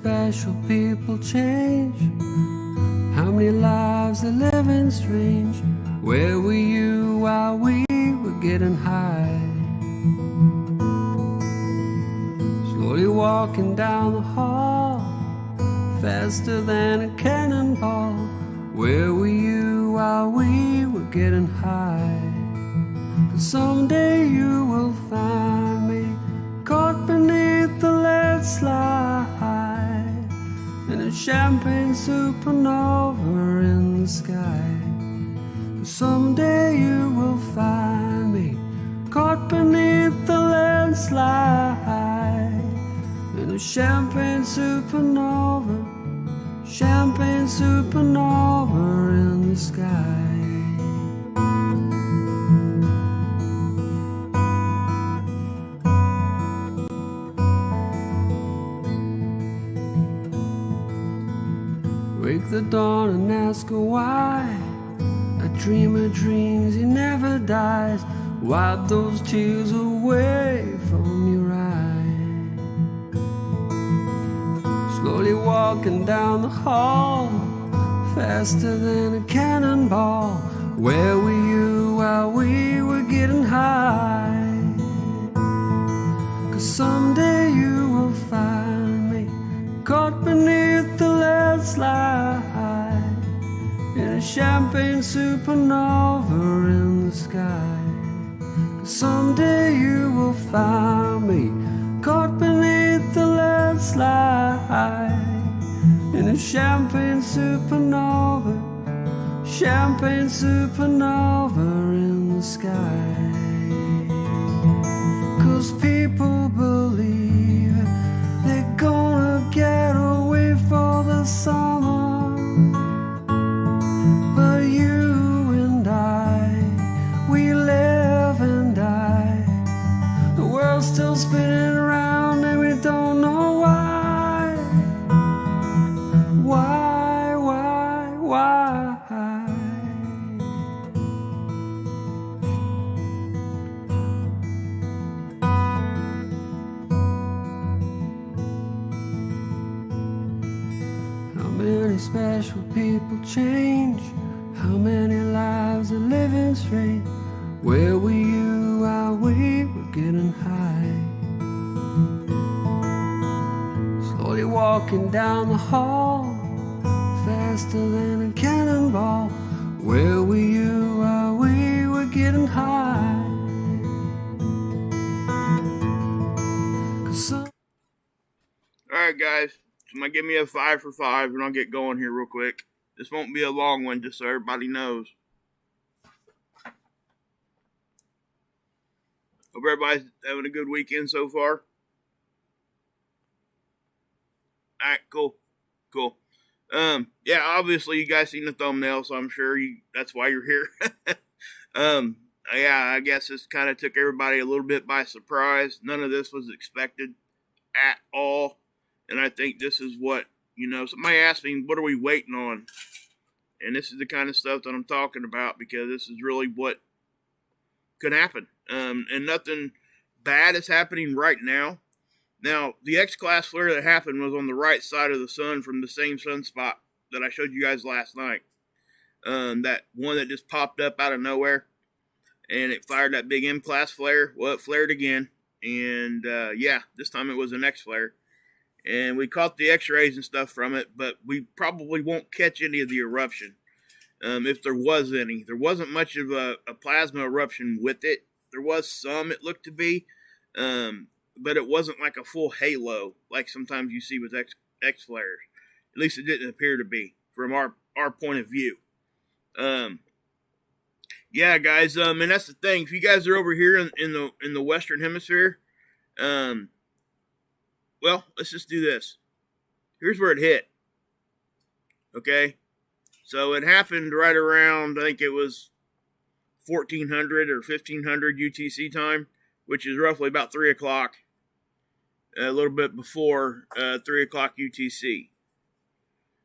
special people change? How many lives are living strange? Where were you while we were getting high? Slowly walking down the hall, faster than a cannonball. Where were you while we were getting high? 'Cause someday you will find me caught beneath the landslide in a champagne supernova in the sky. 'Cause someday you will find me caught beneath the landslide in a champagne supernova in the sky. Wake the dawn and ask her why. A dreamer dreams, he never dies. Wipe those tears away from your eyes. Slowly walking down the hall, faster than a cannonball. Where were you while we were getting high? 'Cause someday you will find me caught beneath the landslide in a champagne supernova in the sky. 'Cause someday you will find me caught beneath the landslide in a champagne supernova in the sky. 'Cause people believe they're gonna get away for the summer, but you and I, we live and die. The world's still spinning around and we don't know why. Why? How many special people change? How many lives are living strange? Where were you while we were getting high? Slowly walking down the hall, faster than a cannonball. Where were you while we were getting high? Alright guys, somebody give me a 5 for 5 and I'll get going here real quick. This won't be a long one, just so everybody knows. Hope everybody's having a good weekend so far. Alright, cool. Yeah, obviously you guys seen the thumbnail, so I'm sure that's why you're here. Yeah, I guess this kind of took everybody a little bit by surprise. None of this was expected at all. And I think this is what, somebody asked me, what are we waiting on? And this is the kind of stuff that I'm talking about, because this is really what could happen. And nothing bad is happening right now. Now, the X-class flare that happened was on the right side of the sun from the same sunspot that I showed you guys last night. That one that just popped up out of nowhere. And it fired that big M-class flare. Well, it flared again. And, yeah, this time it was an X-flare. And we caught the X-rays and stuff from it, but we probably won't catch any of the eruption, if there was any. There wasn't much of a plasma eruption with it. There was some, it looked to be, but it wasn't like a full halo, like sometimes you see with X-flares. At least it didn't appear to be, from our point of view. Yeah, guys, and that's the thing. If you guys are over here in the Western Hemisphere, well, let's just do this. Here's where it hit. Okay? So it happened right around, I think it was 1400 or 1500 UTC time, which is roughly about 3 o'clock. A little bit before 3 o'clock UTC.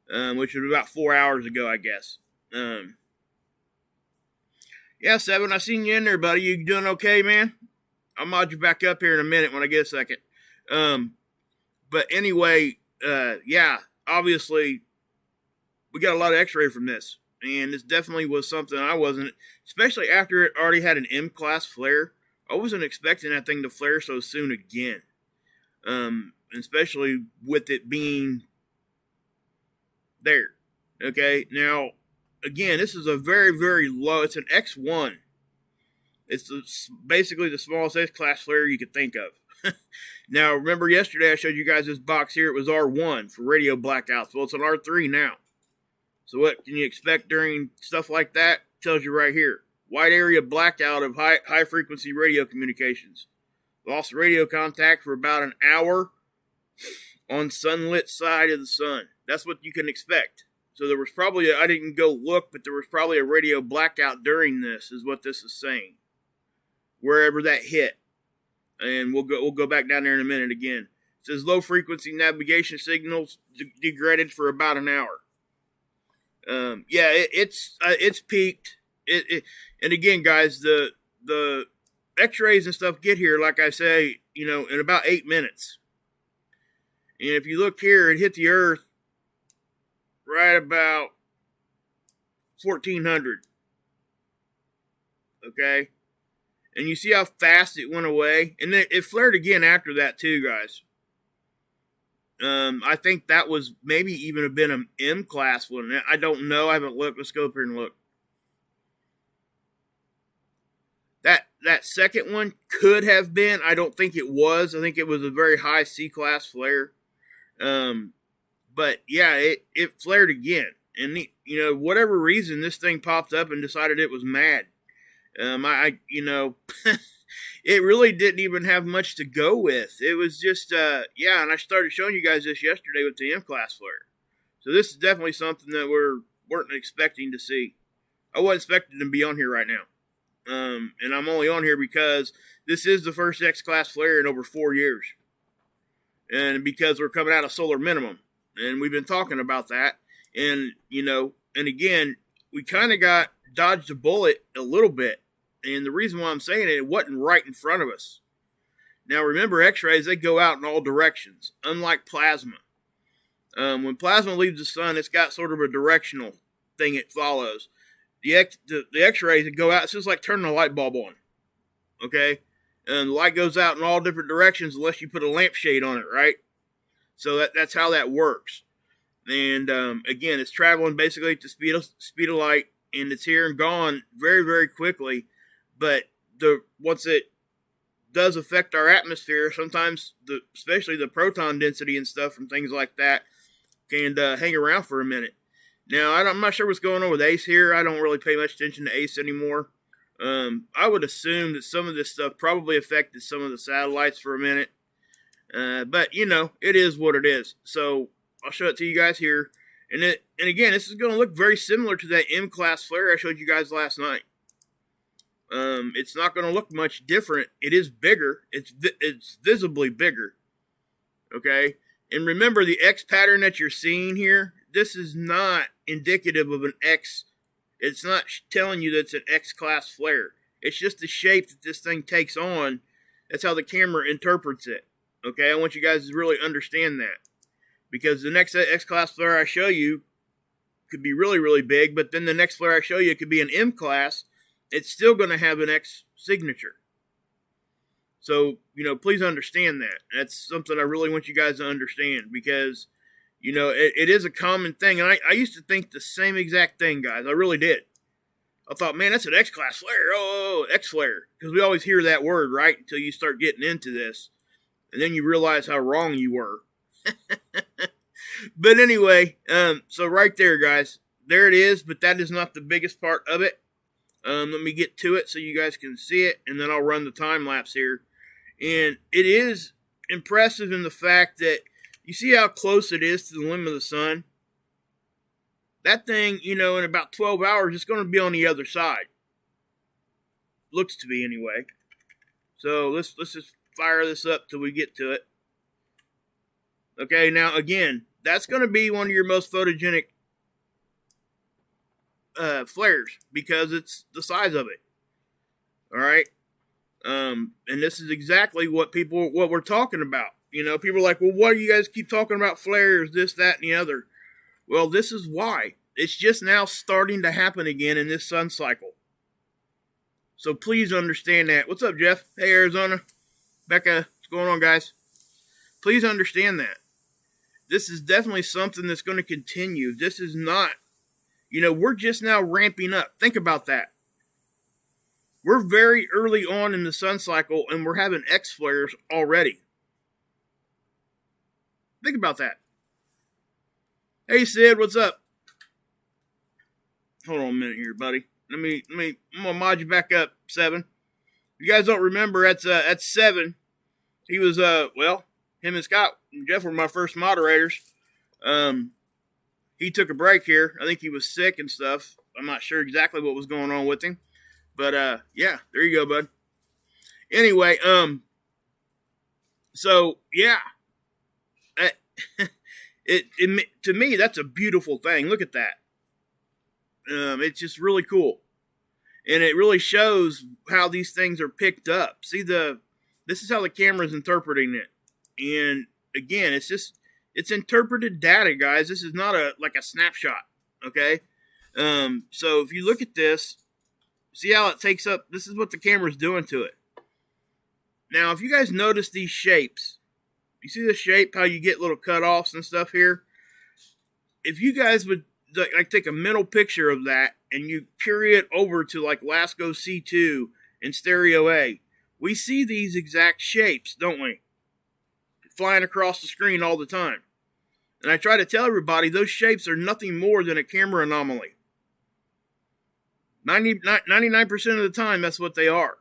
Which was about 4 hours ago, I guess. Yeah, Seven, I seen you in there, buddy. You doing okay, man? I'll mod you back up here in a minute when I get a second. But anyway, yeah, obviously we got a lot of X-ray from this, and this definitely was something I wasn't, especially after it already had an M-class flare. I wasn't expecting that thing to flare so soon again, especially with it being there. Okay, now again, this is a very, very low. It's an X1. It's basically the smallest X-class flare you could think of. Now, remember yesterday I showed you guys this box here. It was R1 for radio blackouts. Well, it's an R3 now. So what can you expect during stuff like that? Tells you right here. Wide area blackout of high frequency radio communications. Lost radio contact for about an hour on sunlit side of the sun. That's what you can expect. So there was probably, I didn't go look, but there was probably a radio blackout during this, is what this is saying. Wherever that hit. And we'll go back down there in a minute again. It says low frequency navigation signals degraded for about an hour. Yeah, it's peaked. And again, guys, the X-rays and stuff get here, like I say, in about 8 minutes. And if you look here, it hit the Earth right about 1400. Okay, and you see how fast it went away, and it flared again after that too, guys. I think that was maybe even have been an M-class one. I don't know. I haven't looked. Let's go up here and look. That second one could have been. I don't think it was. I think it was a very high C-class flare. But yeah, it flared again. And whatever reason, this thing popped up and decided it was mad. It really didn't even have much to go with. It was just, yeah, and I started showing you guys this yesterday with the M-class flare. So this is definitely something that we weren't expecting to see. I wasn't expecting to be on here right now. And I'm only on here because this is the first X-class flare in over 4 years. And because we're coming out of solar minimum. And we've been talking about that. And, and again, we kind of dodged a bullet a little bit. And the reason why I'm saying it wasn't right in front of us. Now, remember, X-rays, they go out in all directions, unlike plasma. When plasma leaves the sun, it's got sort of a directional thing it follows. The X-rays that go out, it's just like turning a light bulb on. Okay? And the light goes out in all different directions unless you put a lampshade on it, right? So that's how that works. And again, it's traveling basically at the speed of light, and it's here and gone very, very quickly. But once it does affect our atmosphere, sometimes especially the proton density and stuff from things like that can hang around for a minute. Now, I'm not sure what's going on with ACE here. I don't really pay much attention to ACE anymore. I would assume that some of this stuff probably affected some of the satellites for a minute. But, it is what it is. So I'll show it to you guys here. And again, this is going to look very similar to that M-class flare I showed you guys last night. It's not going to look much different. It is bigger. It's visibly bigger. Okay? And remember, the X pattern that you're seeing here, this is not indicative of an X. It's not telling you that it's an X-class flare. It's just the shape that this thing takes on. That's how the camera interprets it. Okay? I want you guys to really understand that. Because the next X-class flare I show you could be really, really big, but then the next flare I show you could be an M-class. It's still going to have an X signature. So, please understand that. That's something I really want you guys to understand because, it is a common thing. And I used to think the same exact thing, guys. I really did. I thought, man, that's an X-class flare. Oh, X-flare. Because we always hear that word, right? Until you start getting into this. And then you realize how wrong you were. But anyway, so right there, guys. There it is, but that is not the biggest part of it. Let me get to it so you guys can see it, and then I'll run the time lapse here. And it is impressive in the fact that you see how close it is to the limb of the sun. That thing, in about 12 hours, it's going to be on the other side. Looks to be anyway. So let's just fire this up till we get to it. Okay, now again, that's going to be one of your most photogenic flares because it's the size of it. All right, and this is exactly what we're talking about. You know, people are like, well, why do you guys keep talking about flares, this, that, and the other? Well, this is why. It's just now starting to happen again in this sun cycle. So please understand that. What's up, Jeff? Hey, Arizona. Becca, what's going on, guys? Please understand that. This is definitely something that's going to continue. This is not, you know, we're just now ramping up. Think about that. We're very early on in the sun cycle, and we're having X flares already. Think about that. Hey, Sid, what's up? Hold on a minute here, buddy. I'm gonna mod you back up, 7. If you guys don't remember, that's 7. He was, well, him and Scott and Jeff were my first moderators. He took a break here. I think he was sick and stuff. I'm not sure exactly what was going on with him. But, yeah, there you go, bud. Anyway, so, yeah. To me, that's a beautiful thing. Look at that. It's just really cool. And it really shows how these things are picked up. See, this is how the camera's interpreting it. And again, it's interpreted data, guys. This is not like a snapshot. Okay. So if you look at this, see how it takes up, this is what the camera's doing to it. Now, if you guys notice these shapes, you see the shape, how you get little cutoffs and stuff here? If you guys would like take a mental picture of that and you carry it over to like Lasco C2 and Stereo A, we see these exact shapes, don't we? Flying across the screen all the time. And I try to tell everybody those shapes are nothing more than a camera anomaly. 99% of the time, that's what they are.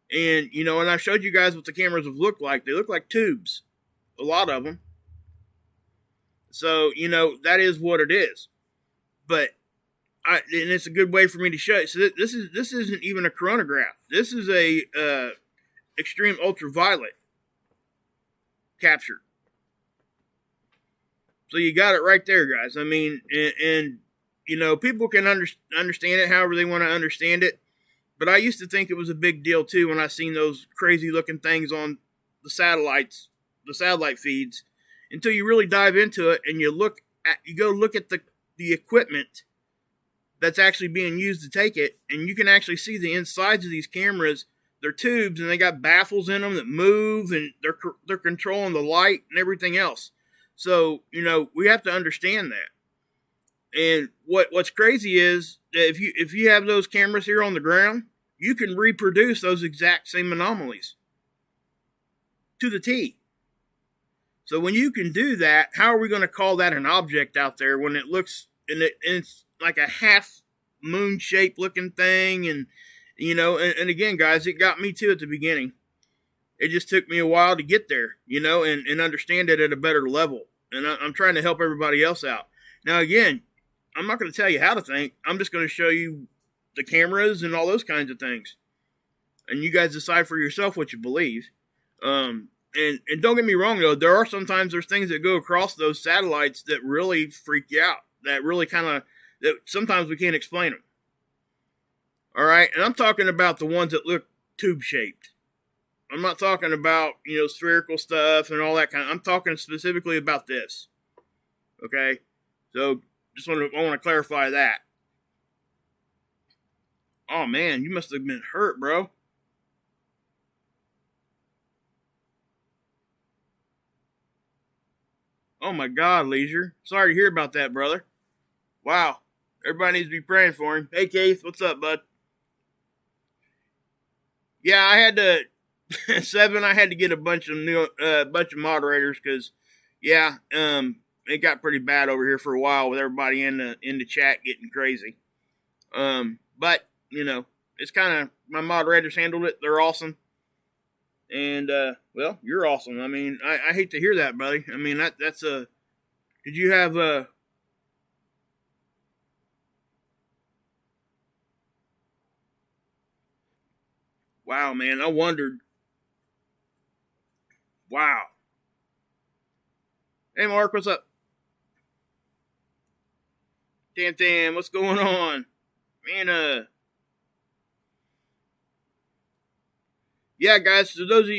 And, you know, and I showed you guys what the cameras have looked like. They look like tubes. A lot of them. So, you know, that is what it is. But, and it's a good way for me to show you. So this isn't even a coronagraph. This is a extreme ultraviolet capture. So you got it right there, guys. I mean, and you know, people can understand it however they want to understand it. But I used to think it was a big deal too when I seen those crazy looking things on the satellites, the satellite feeds, until you really dive into it and you go look at the equipment that's actually being used to take it, and you can actually see the insides of these cameras. They're tubes and they got baffles in them that move, and they're controlling the light and everything else. So, you know, we have to understand that. And what's crazy is that if you have those cameras here on the ground, you can reproduce those exact same anomalies to the T. So when you can do that, how are we going to call that an object out there when it looks and it's like a half moon shaped looking thing? And you know, and again, guys, it got me too at the beginning. It just took me a while to get there, you know, and understand it at a better level. And I'm trying to help everybody else out. Now, again, I'm not going to tell you how to think. I'm just going to show you the cameras and all those kinds of things. And you guys decide for yourself what you believe. And don't get me wrong, though. There's things that go across those satellites that really freak you out. That really that sometimes we can't explain them. All right? And I'm talking about the ones that look tube-shaped. I'm not talking about, you know, spherical stuff and all that I'm talking specifically about this. Okay? So, I want to clarify that. Oh, man, you must have been hurt, bro. Oh, my God, Leisure. Sorry to hear about that, brother. Wow. Everybody needs to be praying for him. Hey, Keith, what's up, bud? Yeah, I had to... 7, I had to get a bunch of moderators because, yeah, it got pretty bad over here for a while with everybody in the chat getting crazy. But you know, it's kind of my moderators handled it. They're awesome, and well, you're awesome. I mean, I hate to hear that, buddy. I mean, that's a. Did you have a? Wow, man, I wondered. Wow. Hey, Mark, what's up? Tam, what's going on? Man, yeah, guys. So those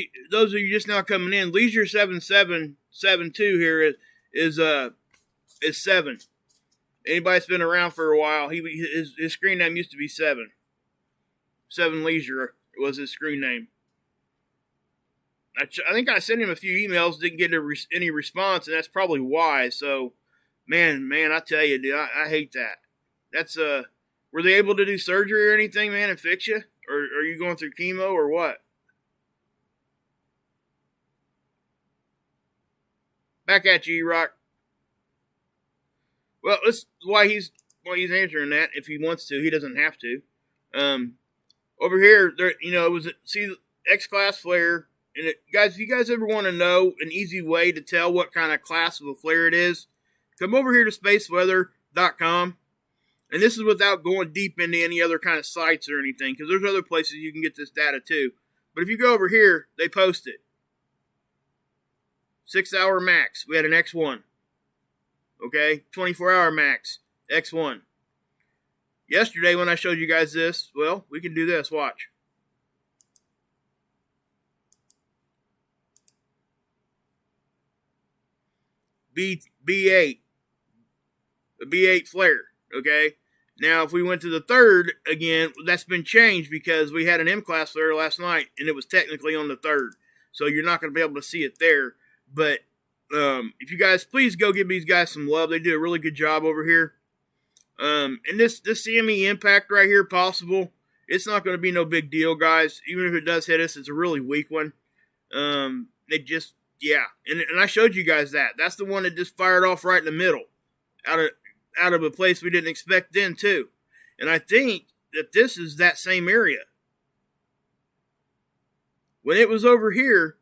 of you just now coming in, Leisure 7772 here is 7. Anybody that's been around for a while, his screen name used to be 7. 7 Leisure was his screen name. I think I sent him a few emails, didn't get any response, and that's probably why. So, man, I tell you, dude, I hate that. That's were they able to do surgery or anything, man, and fix you, or are you going through chemo or what? Back at you, E-Rock. Well, that's why he's answering that. If he wants to, he doesn't have to. Over here, there, it was see X-class flare. And guys, if you guys ever want to know an easy way to tell what kind of class of a flare it is, come over here to spaceweather.com. And this is without going deep into any other kind of sites or anything, because there's other places you can get this data too. But if you go over here, they post it. 6-hour max, we had an X1. Okay, 24-hour max, X1. Yesterday when I showed you guys this, well, we can do this, watch. B8, a B8 flare, okay? Now, if we went to the third, again, that's been changed because we had an M-class flare last night, and it was technically on the third. So you're not going to be able to see it there. But if you guys, please go give these guys some love. They do a really good job over here. And this CME impact right here, possible, it's not going to be no big deal, guys. Even if it does hit us, it's a really weak one. It just... Yeah, and I showed you guys that. That's the one that just fired off right in the middle, out of a place we didn't expect then too. And I think that this is that same area. When it was over here,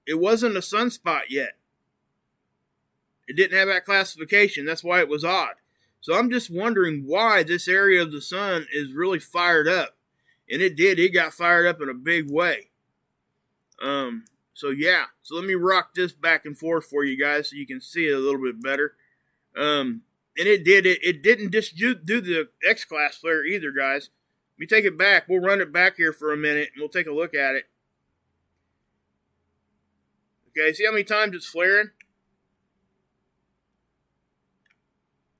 it wasn't a sunspot yet. It didn't have that classification. That's why it was odd. So I'm just wondering why this area of the sun is really fired up. And it did. It got fired up in a big way. So yeah, so let me rock this back and forth for you guys so you can see it a little bit better. And it didn't just do the X-class flare either, guys. Let me take it back. We'll run it back here for a minute and we'll take a look at it. Okay, see how many times it's flaring?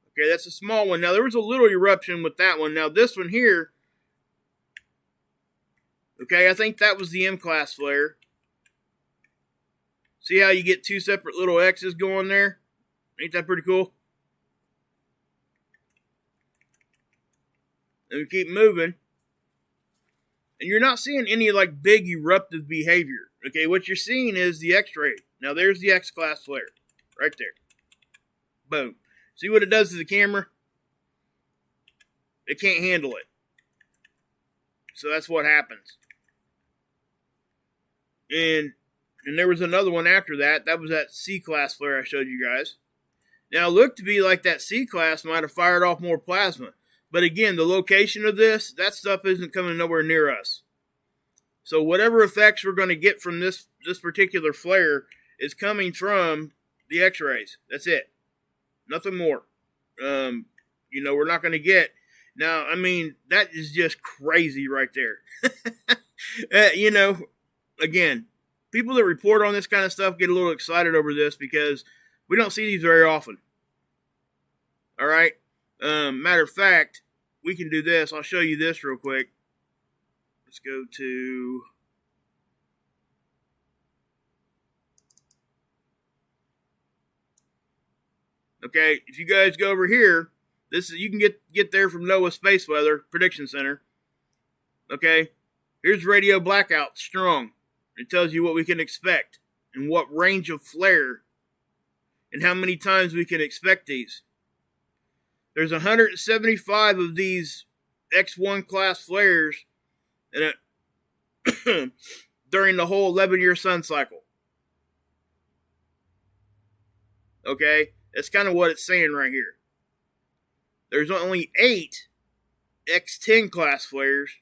Okay, that's a small one. Now, there was a little eruption with that one. Now, this one here, okay, I think that was the M-class flare. See how you get 2 separate little X's going there? Ain't that pretty cool? And we keep moving. And you're not seeing any like big eruptive behavior. Okay, what you're seeing is the X-ray. Now there's the X-class flare. Right there. Boom. See what it does to the camera? It can't handle it. So that's what happens. And there was another one after that. That was that C-class flare I showed you guys. Now, it looked to be like that C-class might have fired off more plasma. But again, the location of this, that stuff isn't coming nowhere near us. So whatever effects we're going to get from this particular flare is coming from the X-rays. That's it. Nothing more. We're not going to get... Now, I mean, that is just crazy right there. Again... People that report on this kind of stuff get a little excited over this because we don't see these very often. All right? Matter of fact, we can do this. I'll show you this real quick. Let's go to... Okay, if you guys go over here, you can get there from NOAA Space Weather Prediction Center. Okay? Here's radio blackout strong. It tells you what we can expect and what range of flare and how many times we can expect these. There's 175 of these X1 class flares during the whole 11-year sun cycle. Okay? That's kind of what it's saying right here. There's only 8 X10 class flares.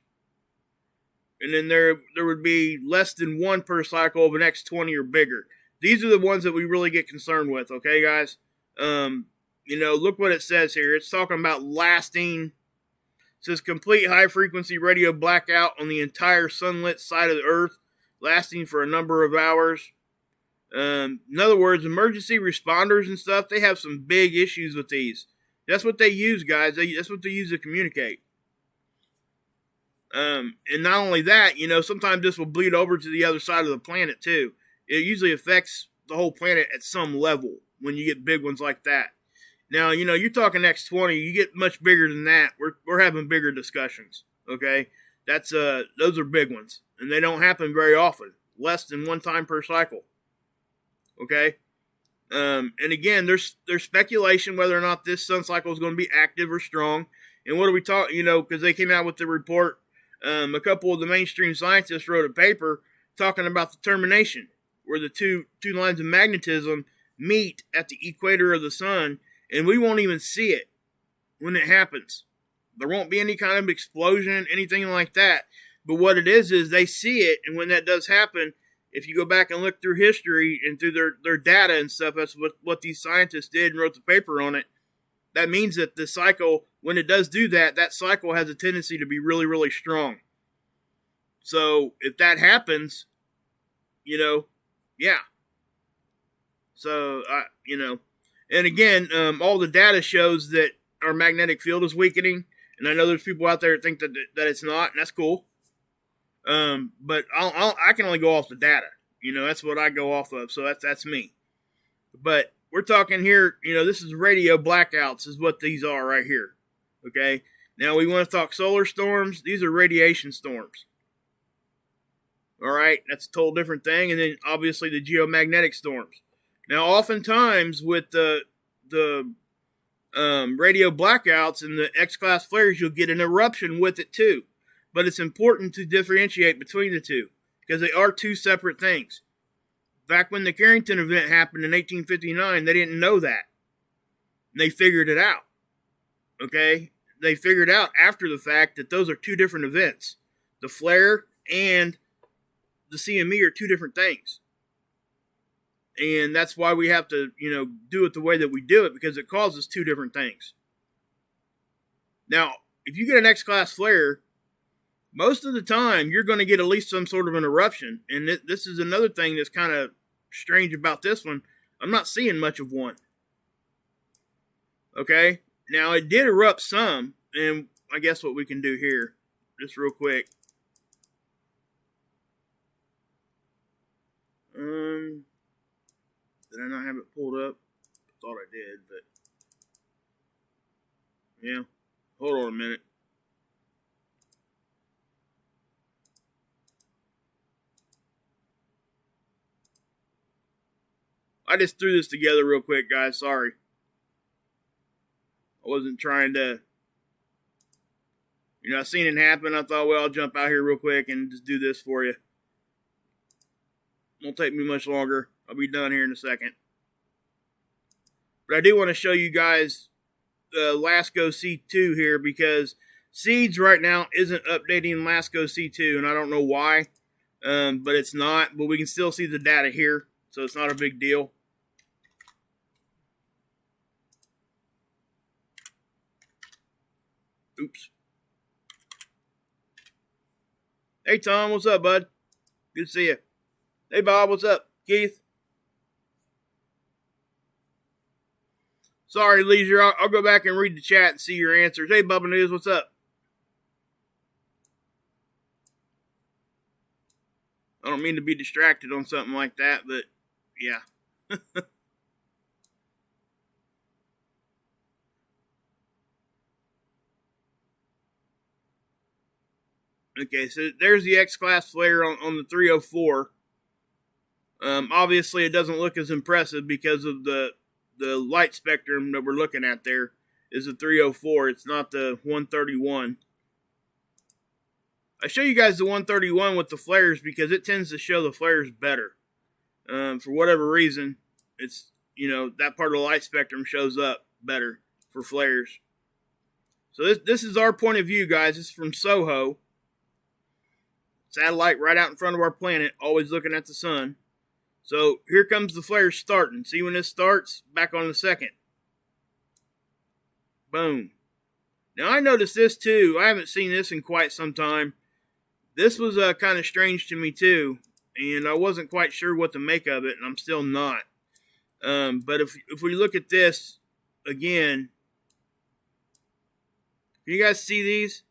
And then there would be less than 1 per cycle of an X20 or bigger. These are the ones that we really get concerned with, okay, guys? Look what it says here. It's talking about lasting says complete high-frequency radio blackout on the entire sunlit side of the Earth, lasting for a number of hours. In other words, emergency responders and stuff, they have some big issues with these. That's what they use, guys. That's what they use to communicate. And not only that, sometimes this will bleed over to the other side of the planet, too. It usually affects the whole planet at some level when you get big ones like that. Now, you're talking X20. You get much bigger than that. We're having bigger discussions, okay? Those are big ones, and they don't happen very often. Less than one time per cycle, okay? And again, there's speculation whether or not this sun cycle is going to be active or strong. And what are we talking? Because they came out with the report. A couple of the mainstream scientists wrote a paper talking about the termination, where the two lines of magnetism meet at the equator of the sun, and we won't even see it when it happens. There won't be any kind of explosion, anything like that. But what it is they see it, and when that does happen, if you go back and look through history and through their data and stuff, that's what these scientists did and wrote the paper on it. That means that the cycle, when it does do that, that cycle has a tendency to be really, really strong. So if that happens, yeah. So, and again, all the data shows that our magnetic field is weakening. And I know there's people out there that think that it's not, and that's cool. But I can only go off the data. That's what I go off of. So that's me. But we're talking here, this is radio blackouts is what these are right here. Okay. Now we want to talk solar storms. These are radiation storms. All right. That's a total different thing. And then obviously the geomagnetic storms. Now, oftentimes with the radio blackouts and the X-class flares, you'll get an eruption with it too. But it's important to differentiate between the two because they are two separate things. Back when the Carrington event happened in 1859, they didn't know that. They figured it out. Okay? They figured out after the fact that those are two different events. The flare and the CME are two different things. And that's why we have to, do it the way that we do it because it causes two different things. Now, if you get an X-class flare, most of the time you're going to get at least some sort of an eruption. And this is another thing that's kind of strange about this one. I'm not seeing much of one. Okay? Now, it did erupt some. And I guess what we can do here, just real quick. Did I not have it pulled up? I thought I did, but yeah. Hold on a minute. I just threw this together real quick, guys. Sorry. I wasn't trying to, I seen it happen. I thought, well, I'll jump out here real quick and just do this for you. Won't take me much longer. I'll be done here in a second. But I do want to show you guys the LASCO C2 here because Seeds right now isn't updating LASCO C2, and I don't know why, but it's not. But we can still see the data here, so it's not a big deal. Oops. Hey, Tom, what's up, bud? Good to see you. Hey, Bob, what's up? Keith? Sorry, Leisure. I'll go back and read the chat and see your answers. Hey, Bubba News, what's up? I don't mean to be distracted on something like that, but yeah. Okay, so there's the X-class flare on the 304. Obviously, it doesn't look as impressive because of the light spectrum that we're looking at there is the 304. It's not the 131. I show you guys the 131 with the flares because it tends to show the flares better. For whatever reason, it's, that part of the light spectrum shows up better for flares. So this is our point of view, guys. This is from SOHO. Satellite right out in front of our planet, always looking at the sun. So here comes the flare starting. See when this starts? Back on the second. Boom. Now I noticed this too. I haven't seen this in quite some time. This was kind of strange to me too, and I wasn't quite sure what to make of it, and I'm still not. But if we look at this again, can you guys see these?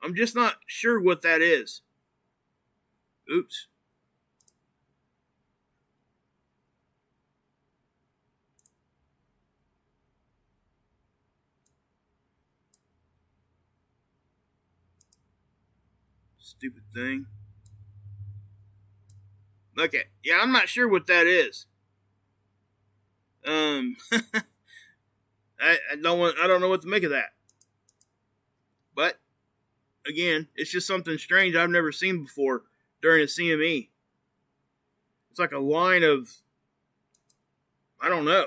I'm just not sure what that is. Oops. Stupid thing. Okay. Yeah, I'm not sure what that is. I don't know what to make of that. But again, it's just something strange I've never seen before during a CME. It's like a line of, I don't know,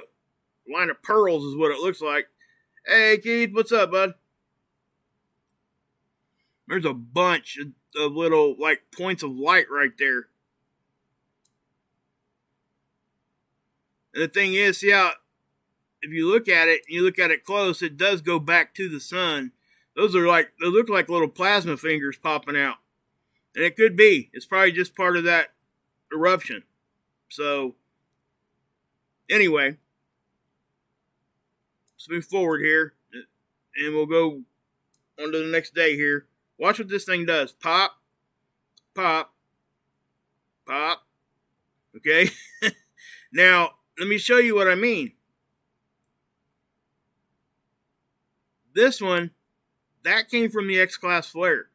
a line of pearls is what it looks like. Hey Keith, what's up, bud? There's a bunch of little like points of light right there. And the thing is, see how if you look at it close, it does go back to the sun. They look like little plasma fingers popping out. And it could be. It's probably just part of that eruption. So, anyway, let's move forward here. And we'll go on to the next day here. Watch what this thing does. Pop, pop, pop. Okay? Now, let me show you what I mean. This one, that came from the X-Class flare.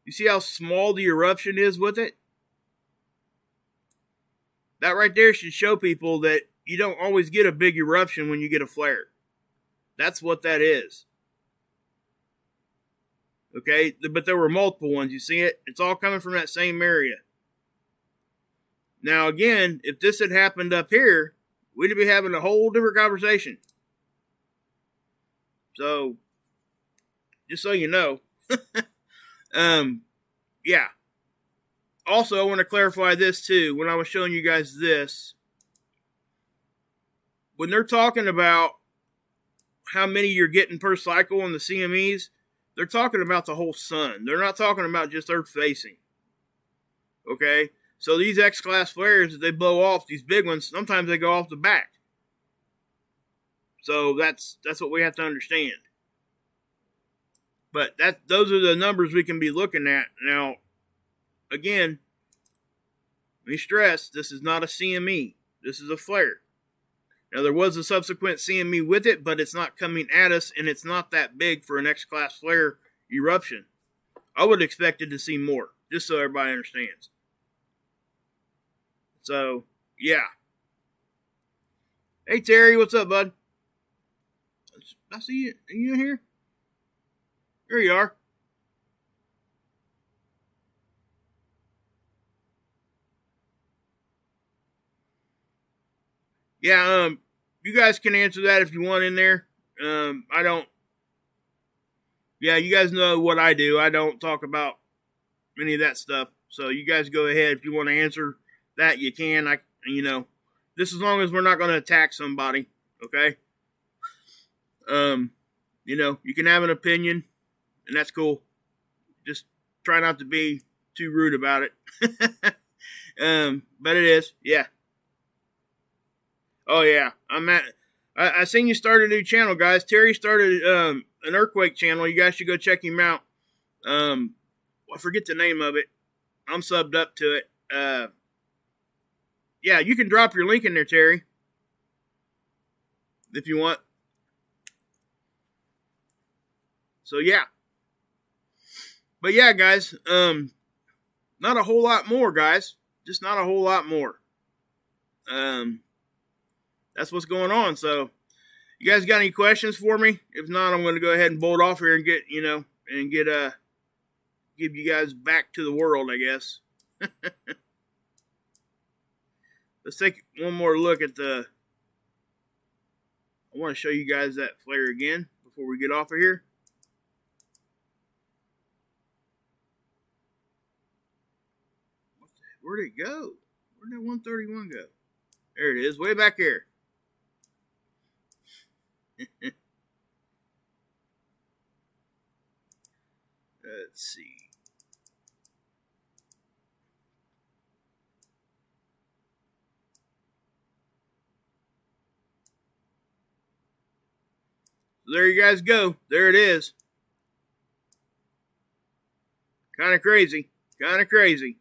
You see how small the eruption is with it? That right there should show people that you don't always get a big eruption when you get a flare. That's what that is. Okay, but there were multiple ones. You see it? It's all coming from that same area. Now again, if this had happened up here, we'd be having a whole different conversation. So, just so you know. Yeah. Also, I want to clarify this too. When I was showing you guys this, when they're talking about how many you're getting per cycle on the CMEs, they're talking about the whole sun. They're not talking about just Earth facing. Okay? So these X-Class flares, if they blow off, these big ones, sometimes they go off the back. So that's what we have to understand. But those are the numbers we can be looking at. Now, again, let me stress, this is not a CME. This is a flare. Now, there was a subsequent CME with it, but it's not coming at us, and it's not that big for an X-Class flare eruption. I would have expected to see more, just so everybody understands. So, yeah. Hey, Terry, what's up, bud? I see you. Are you in here? There you are. Yeah, you guys can answer that if you want in there. I don't. Yeah, you guys know what I do. I don't talk about any of that stuff. So you guys go ahead if you want to answer that. You can. This as long as we're not going to attack somebody. Okay. You can have an opinion, and that's cool. Just try not to be too rude about it. But it is, yeah. Oh yeah, I seen you start a new channel, guys. Terry started an earthquake channel. You guys should go check him out. I forget the name of it. I'm subbed up to it. Yeah, you can drop your link in there, Terry, if you want. So yeah. But yeah, guys, not a whole lot more, guys. Just not a whole lot more. That's what's going on. So, you guys got any questions for me? If not, I'm going to go ahead and bolt off here and give you guys back to the world, I guess. Let's take one more look at I want to show you guys that flare again before we get off of here. Where'd it go? Where'd that 131 go? There it is, way back here. Let's see. There you guys go. There it is. Kind of crazy. Kind of crazy.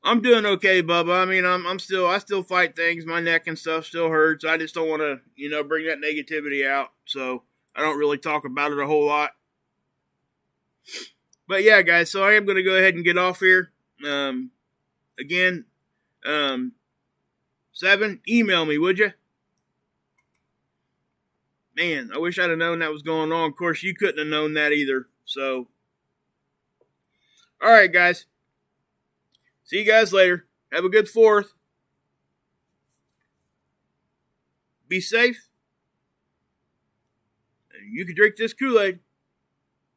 I'm doing okay, Bubba. I mean, I still fight things. My neck and stuff still hurts. I just don't want to, bring that negativity out. So I don't really talk about it a whole lot. But yeah, guys. So I am going to go ahead and get off here. Again, 7, email me, would you? Man, I wish I'd have known that was going on. Of course, you couldn't have known that either. So, all right, guys. See you guys later. Have a good 4th. Be safe. You can drink this Kool-Aid.